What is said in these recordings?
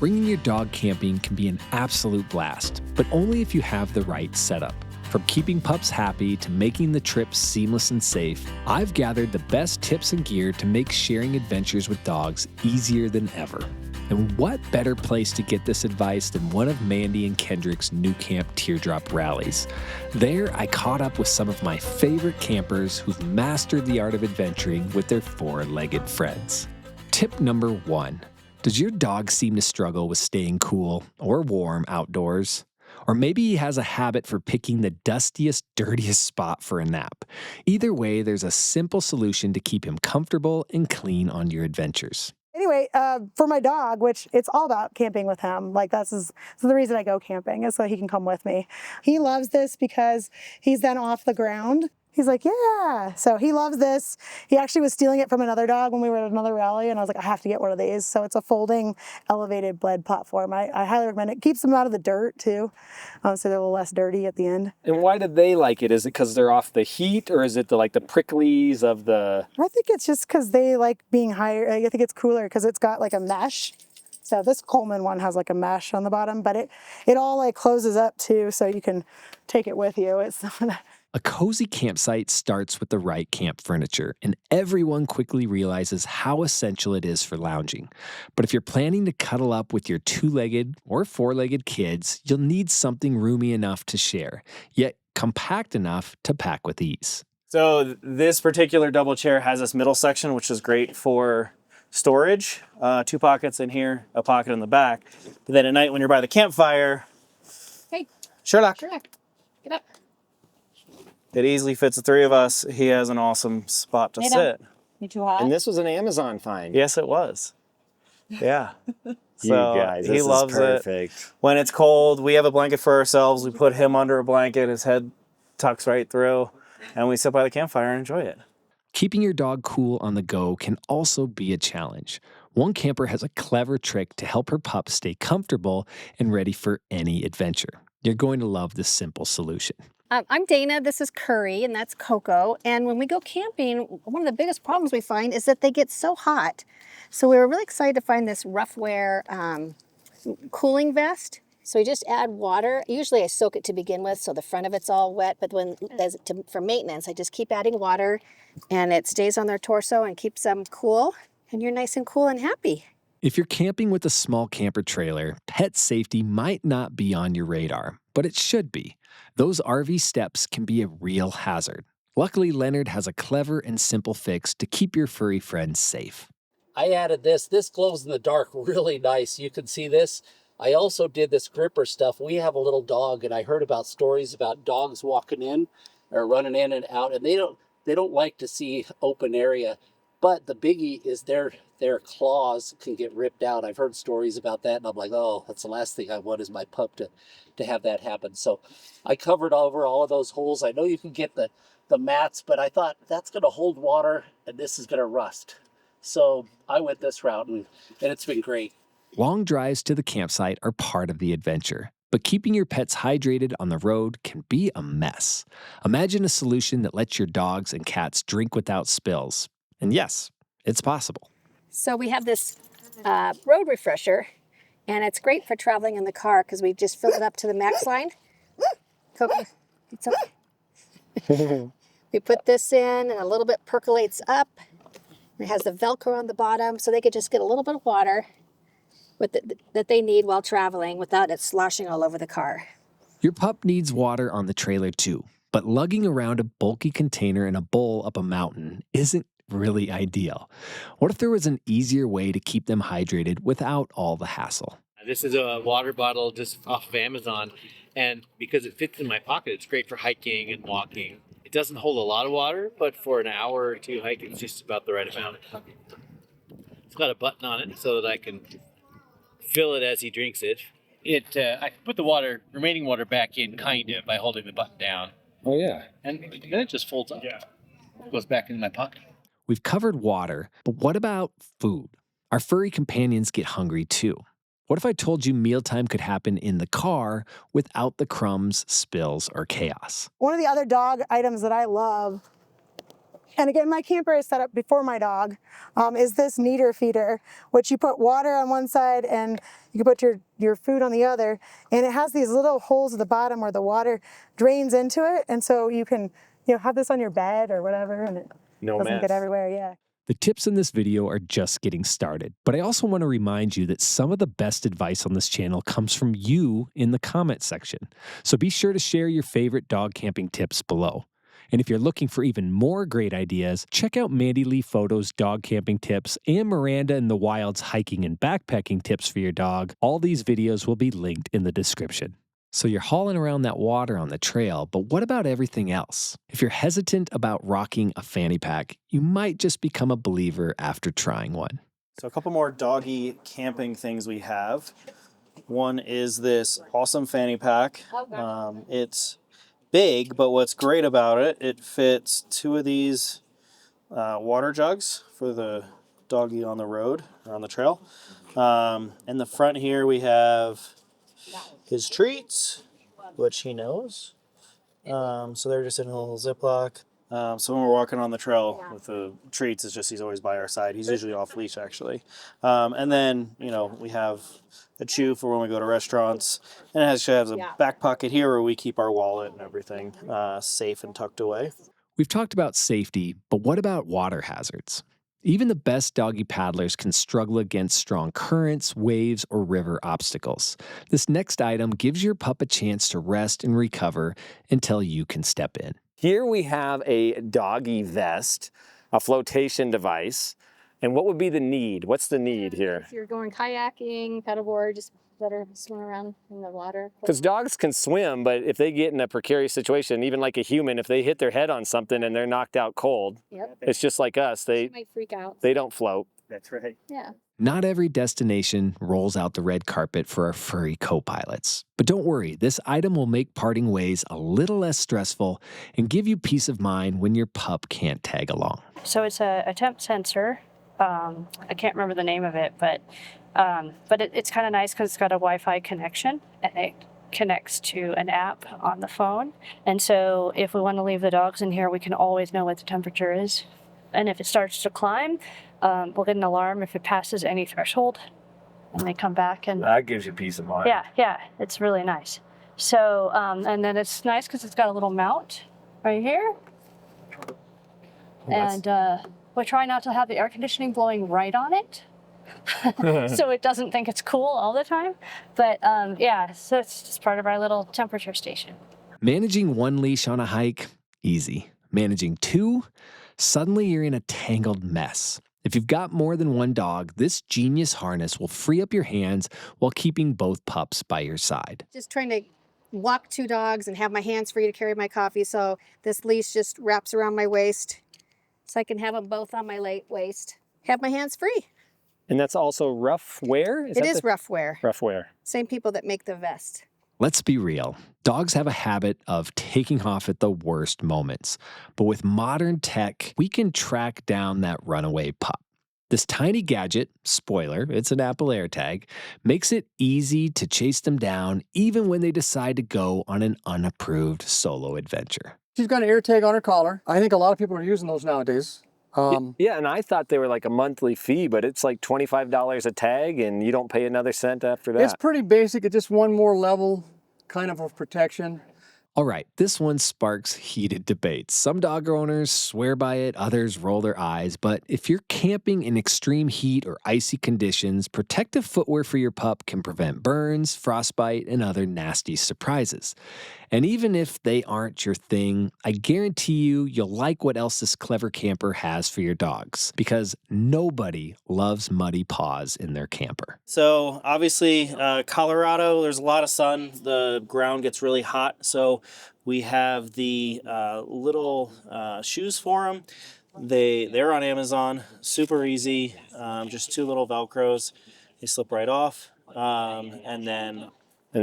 Bringing your dog camping can be an absolute blast, but only if you have the right setup. From keeping pups happy to making the trips seamless and safe, I've gathered the best tips and gear to make sharing adventures with dogs easier than ever. And what better place to get this advice than one of Mandy and Kendrick's New Camp Teardrop rallies? There, I caught up with some of my favorite campers who've mastered the art of adventuring with their four-legged friends. Tip number 1. Does your dog seem to struggle with staying cool or warm outdoors? Or maybe he has a habit for picking the dustiest, dirtiest spot for a nap. Either way, there's a simple solution to keep him comfortable and clean on your adventures. Anyway, for my dog, which it's all about camping with him, like so the reason I go camping is so he can come with me. He loves this because he's then off the ground. He's like, yeah. So he loves this. He actually was stealing it from another dog when we were at another rally, and I was like, I have to get one of these. So it's a folding, elevated bled platform. I highly recommend it. Keeps them out of the dirt, too, so they're a little less dirty at the end. And why did they like it? Is it because they're off the heat, or is it the pricklies of the... I think it's just because they like being higher. I think it's cooler because it's got like a mesh. So this Coleman one has like a mesh on the bottom, but it all like closes up, too, so you can take it with you. It's not... A cozy campsite starts with the right camp furniture, and everyone quickly realizes how essential it is for lounging. But if you're planning to cuddle up with your two-legged or four-legged kids, you'll need something roomy enough to share, yet compact enough to pack with ease. So this particular double chair has this middle section, which is great for storage. 2 pockets in here, a pocket in the back. But then at night when you're by the campfire... Hey. Sherlock. Get up. It easily fits the 3 of us. He has an awesome spot to sit. You too hot? And this was an Amazon find. Yes, it was. Yeah. You guys, he this loves is perfect. it. When it's cold, we have a blanket for ourselves. We put him under a blanket. His head tucks right through, and we sit by the campfire and enjoy it. Keeping your dog cool on the go can also be a challenge. One camper has a clever trick to help her pup stay comfortable and ready for any adventure. You're going to love this simple solution. I'm Dana, this is Curry, and that's Coco. And when we go camping, one of the biggest problems we find is that they get so hot. So we were really excited to find this Roughwear cooling vest. So we just add water. Usually I soak it to begin with, so the front of it's all wet. But for maintenance, I just keep adding water, and it stays on their torso and keeps them cool. And you're nice and cool and happy. If you're camping with a small camper trailer, pet safety might not be on your radar, but it should be. Those RV steps can be a real hazard. Luckily, Leonard has a clever and simple fix to keep your furry friends safe. I added this. This glows in the dark really nice. You can see this. I also did this gripper stuff. We have a little dog, and I heard about stories about dogs walking in or running in and out, and they don't like to see open area. But the biggie is their claws can get ripped out. I've heard stories about that, and I'm like, oh, that's the last thing I want is my pup to have that happen. So I covered over all of those holes. I know you can get the mats, but I thought that's going to hold water, and this is going to rust. So I went this route, and it's been great. Long drives to the campsite are part of the adventure, but keeping your pets hydrated on the road can be a mess. Imagine a solution that lets your dogs and cats drink without spills. And yes, it's possible. So we have this road refresher, and it's great for traveling in the car because we just fill it up to the max line. Coco, it's okay. We put this in, and a little bit percolates up. It has the Velcro on the bottom, so they could just get a little bit of water that they need while traveling without it sloshing all over the car. Your pup needs water on the trailer too, but lugging around a bulky container in a bowl up a mountain isn't really ideal. What if there was an easier way to keep them hydrated without all the hassle? This is a water bottle just off of Amazon, and because it fits in my pocket, it's great for hiking and walking. It doesn't hold a lot of water, but for an hour or two hike, it's just about the right amount. It's got a button on it so that I can fill it as he drinks it. I put the remaining water back in kind of by holding the button down. Oh, yeah. And then it just folds up. Yeah. It goes back in my pocket. We've covered water, but what about food? Our furry companions get hungry too. What if I told you mealtime could happen in the car without the crumbs, spills, or chaos? One of the other dog items that I love And again, my camper is set up before my dog, is this kneader feeder, which you put water on one side and you can put your food on the other. And it has these little holes at the bottom where the water drains into it. And so you can, have this on your bed or whatever, and it doesn't get everywhere. Yeah. The tips in this video are just getting started, but I also want to remind you that some of the best advice on this channel comes from you in the comment section. So be sure to share your favorite dog camping tips below. And if you're looking for even more great ideas, check out Mandy Lee Photo's dog camping tips and Miranda in the Wild's hiking and backpacking tips for your dog. All these videos will be linked in the description. So you're hauling around that water on the trail, but what about everything else? If you're hesitant about rocking a fanny pack, you might just become a believer after trying one. So a couple more doggy camping things we have. One is this awesome fanny pack. It's big, but what's great about it, it fits 2 of these water jugs for the doggy on the road or on the trail. In the front here we have his treats, which he knows. So they're just in a little Ziploc. So when we're walking on the trail with the treats, it's just he's always by our side. He's usually off leash, actually. And then, we have a chew for when we go to restaurants. And it actually has a back pocket here where we keep our wallet and everything safe and tucked away. We've talked about safety, but what about water hazards? Even the best doggy paddlers can struggle against strong currents, waves, or river obstacles. This next item gives your pup a chance to rest and recover until you can step in. Here we have a doggy vest, a flotation device. And what would be the need? What's the need here? If you're going kayaking, paddleboard, just let her swim around in the water. Because dogs can swim, but if they get in a precarious situation, even like a human, if they hit their head on something and they're knocked out cold, it's just like us. She might freak out. They don't float. That's right. Yeah. Not every destination rolls out the red carpet for our furry co-pilots. But don't worry, this item will make parting ways a little less stressful and give you peace of mind when your pup can't tag along. So it's a temp sensor. I can't remember the name of it, but it's kind of nice because it's got a Wi-Fi connection and it connects to an app on the phone. And so if we want to leave the dogs in here, we can always know what the temperature is. And if it starts to climb, we'll get an alarm if it passes any threshold and they come back. And That gives you peace of mind. yeah, it's really nice. So, and then it's nice because it's got a little mount right here. And we try not to have the air conditioning blowing right on it. So it doesn't think it's cool all the time. But so it's just part of our little temperature station. Managing 1 leash on a hike, easy. Managing 2, suddenly you're in a tangled mess. If you've got more than 1 dog, this genius harness will free up your hands while keeping both pups by your side. Just trying to walk 2 dogs and have my hands free to carry my coffee, so this leash just wraps around my waist so I can have them both on my waist. Have my hands free. And that's also rough wear? It is rough wear. Rough wear. Same people that make the vest. Let's be real. Dogs have a habit of taking off at the worst moments. But with modern tech, we can track down that runaway pup. This tiny gadget, spoiler, it's an Apple AirTag, makes it easy to chase them down even when they decide to go on an unapproved solo adventure. She's got an AirTag on her collar. I think a lot of people are using those nowadays. Yeah, and I thought they were like a monthly fee, but it's like $25 a tag and you don't pay another cent after that. It's pretty basic. It's just one more level kind of protection. All right, this one sparks heated debates. Some dog owners swear by it, others roll their eyes. But if you're camping in extreme heat or icy conditions, protective footwear for your pup can prevent burns, frostbite, and other nasty surprises. And even if they aren't your thing, I guarantee you'll like what else this clever camper has for your dogs, because nobody loves muddy paws in their camper. So obviously, Colorado, there's a lot of sun. The ground gets really hot. So we have the little shoes for them. They're on Amazon, super easy, just 2 little Velcros. They slip right off. And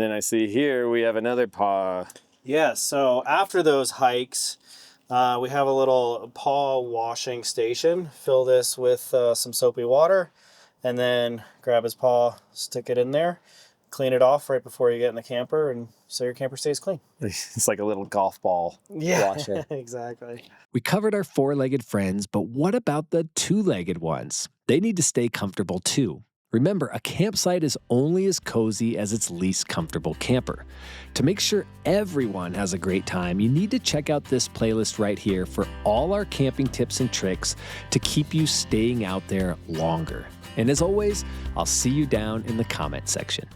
then I see here we have another paw. Yeah, so after those hikes, we have a little paw washing station. Fill this with some soapy water and then grab his paw, stick it in there. clean it off right before you get in the camper, and so your camper stays clean. It's like a little golf ball washer. Exactly. We covered our four-legged friends, but what about the two-legged ones? They need to stay comfortable too. Remember, a campsite is only as cozy as its least comfortable camper. To make sure everyone has a great time, you need to check out this playlist right here for all our camping tips and tricks to keep you staying out there longer. And as always, I'll see you down in the comment section.